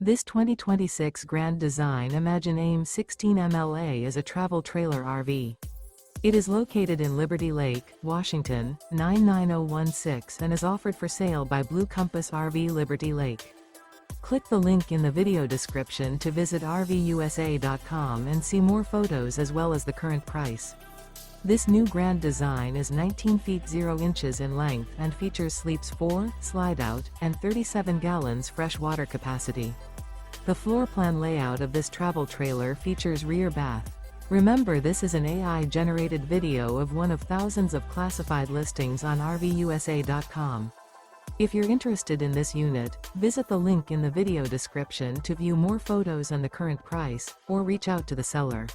This 2026 Grand Design Imagine AIM 16 MLA is a travel trailer RV. It is located in Liberty Lake, Washington, 99016 and is offered for sale by Blue Compass RV Liberty Lake. Click the link in the video description to visit RVUSA.com and see more photos as well as the current price. This new Grand Design is 19 feet 0 inches in length and features sleeps 4, Slideout, and 37 gallons fresh water capacity. The floor plan layout of this travel trailer features rear bath. Remember, this is an AI-generated video of one of thousands of classified listings on RVUSA.com. If you're interested in this unit, visit the link in the video description to view more photos and the current price, or reach out to the seller.